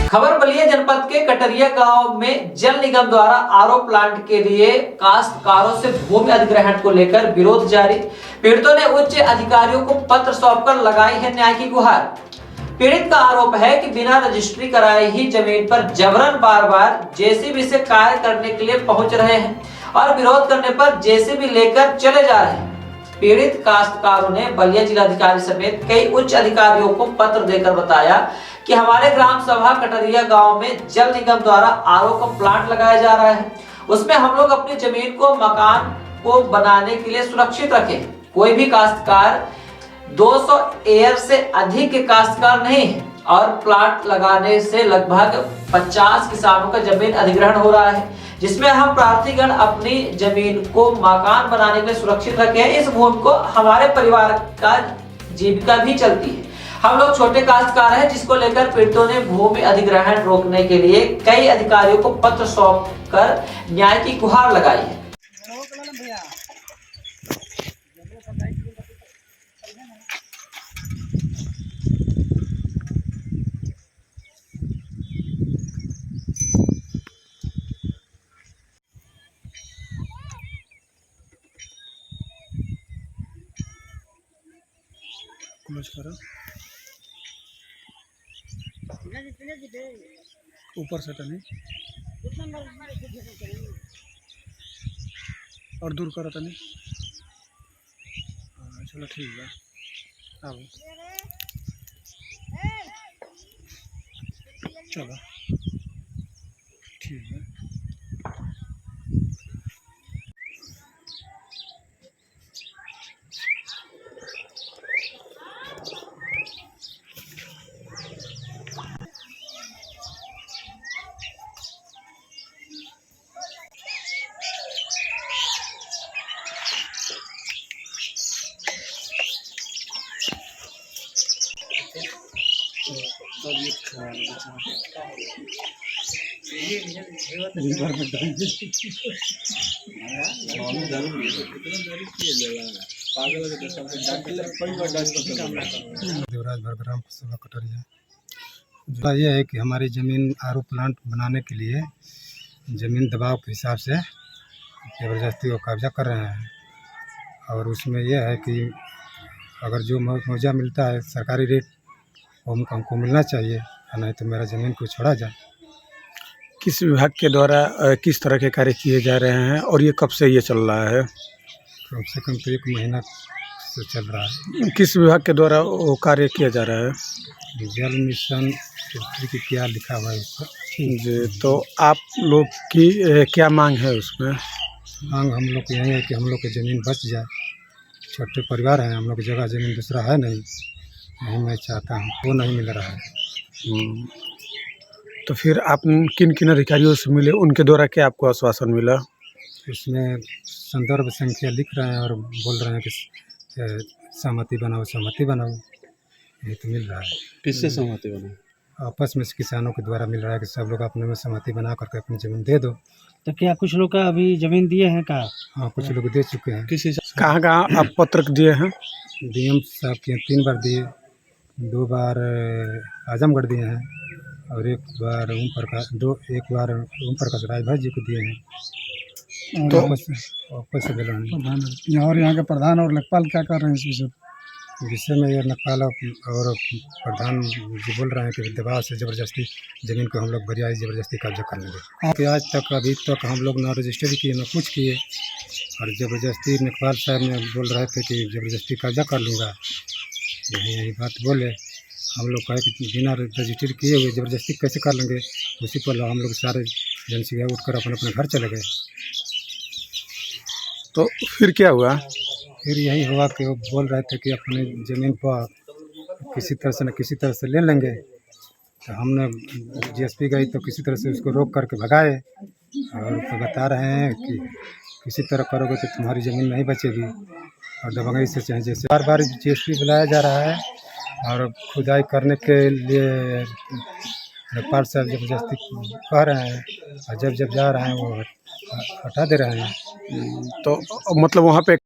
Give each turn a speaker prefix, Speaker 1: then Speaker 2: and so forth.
Speaker 1: खबर बलिया जनपद के कटरिया गांव में जल निगम द्वारा आरओ प्लांट के लिए काश्तकारों से भूमि अधिग्रहण को लेकर विरोध जारी। पीड़ितों ने उच्च अधिकारियों को पत्र सौंपकर लगाई है न्याय की गुहार। पीड़ित का आरोप है कि बिना रजिस्ट्री कराए ही जमीन पर जबरन बार बार जेसीबी से कार्य करने के लिए पहुंच रहे हैं और विरोध करने पर जेसीबी लेकर चले जा रहे हैं। पीड़ित काश्तकारों ने बलिया जिलाधिकारी समेत कई उच्च अधिकारियों को पत्र देकर बताया कि हमारे ग्राम सभा कटरिया गांव में जल निगम द्वारा आरओ का प्लांट लगाया जा रहा है। उसमें हम लोग अपनी जमीन को मकान को बनाने के लिए सुरक्षित रखें। कोई भी काश्तकार 200 एयर से अधिक के काश्तकार नहीं है और प्लांट लगाने से लगभग 50 किसानों का जमीन अधिग्रहण हो रहा है, जिसमें हम प्रार्थीगण अपनी जमीन को मकान बनाने के लिए सुरक्षित रखे हैं। इस भूमि को हमारे परिवार का जीविका भी चलती है। हम लोग छोटे काश्तकार हैं, जिसको लेकर पीड़ितों ने भूमि अधिग्रहण रोकने के लिए कई अधिकारियों को पत्र सौंपकर न्याय की गुहार लगाई है।
Speaker 2: ऊपर से तनी और दूर करो तनी। चलो ठीक है, आओ चलो ठीक है। देवराज भरग्राम सभा कटरिया। ये है कि हमारी ज़मीन आरओ प्लांट बनाने के लिए ज़मीन दबाव के हिसाब से ज़बरदस्ती वो कब्जा कर रहे हैं और उसमें यह है कि अगर जो मुआवजा मिलता है सरकारी रेट वो हमको मिलना चाहिए, नहीं तो मेरा ज़मीन को छोड़ा जाए।
Speaker 3: किस विभाग के द्वारा किस तरह के कार्य किए जा रहे हैं और ये कब से ये चल रहा है?
Speaker 2: कम से कम तो 1 महीना से चल रहा है।
Speaker 3: किस विभाग के द्वारा वो कार्य किया जा रहा है?
Speaker 2: जल मिशन की क्या लिखा हुआ है इस पर
Speaker 3: जी, तो आप लोग की क्या मांग है उसमें?
Speaker 2: मांग हम लोग की यही है कि हम लोग की ज़मीन बच जाए। छोटे परिवार हैं, हम लोग की जगह ज़मीन दूसरा है नहीं, यही मैं चाहता हूँ, वो नहीं मिल रहा है।
Speaker 3: तो फिर आप किन किन अधिकारियों से मिले, उनके द्वारा क्या आपको आश्वासन मिला?
Speaker 2: इसमें संदर्भ संख्या लिख रहे हैं और बोल रहे हैं कि सहमति बनाओ, सहमति बनाओ, ये तो मिल रहा है।
Speaker 3: किससे सहमति बनाओ?
Speaker 2: आपस में किसानों के द्वारा मिल रहा है कि सब लोग अपने में सहमति बना करके अपनी ज़मीन दे दो।
Speaker 4: तो क्या कुछ लोग का अभी ज़मीन दिए हैं का?
Speaker 2: हाँ, कुछ लोग दे चुके हैं।
Speaker 3: किसी कहाँ कहाँ आप पत्रक दिए हैं?
Speaker 2: डीएम साहब के 3 बार दिए, 2 बार आजमगढ़ दिए हैं और एक बार ओम प्रकाश राजभर जी को दिए हैं।
Speaker 3: तो
Speaker 2: वापस से मिला नहीं।
Speaker 4: और यहाँ के प्रधान और लेखपाल क्या कर रहे हैं इस
Speaker 2: विषय में ये लेखपाल और प्रधान जी बोल रहे हैं कि दबाव से ज़बरदस्ती ज़मीन को हम लोग बरियाई ज़बरदस्ती कब्जा कर लेंगे। कि आज तक अभी तक हम लोग ना रजिस्ट्री किए ना कुछ किए और ज़बरदस्ती लेखपाल साहब ने बोल रहे थे कि ज़बरदस्ती कब्जा कर लूँगा, यही बात बोले। हम लोग कहे कि बिना रजिस्ट्री किए हुए ज़बरदस्ती कैसे कर लेंगे। उसी पर हम लोग सारे जनसंख्या उठ कर अपने अपने घर चले गए।
Speaker 3: तो फिर क्या हुआ?
Speaker 2: फिर यही हुआ कि वो बोल रहे थे कि अपने ज़मीन पर किसी तरह से न किसी तरह से ले लेंगे। तो हमने जीएसपी गई तो किसी तरह से उसको रोक करके भगाए और तो बता रहे हैं कि किसी तरह करोगे तो तुम्हारी ज़मीन नहीं बचेगी और दबंगई से चाहे जैसे बार बार जीएसपी बुलाया जा रहा है और खुदाई करने के लिए लेखपाल साहब ज़बरदस्ती कह रहे हैं और जब जा रहे हैं वो हटा दे रहे हैं।
Speaker 3: तो मतलब वहाँ पे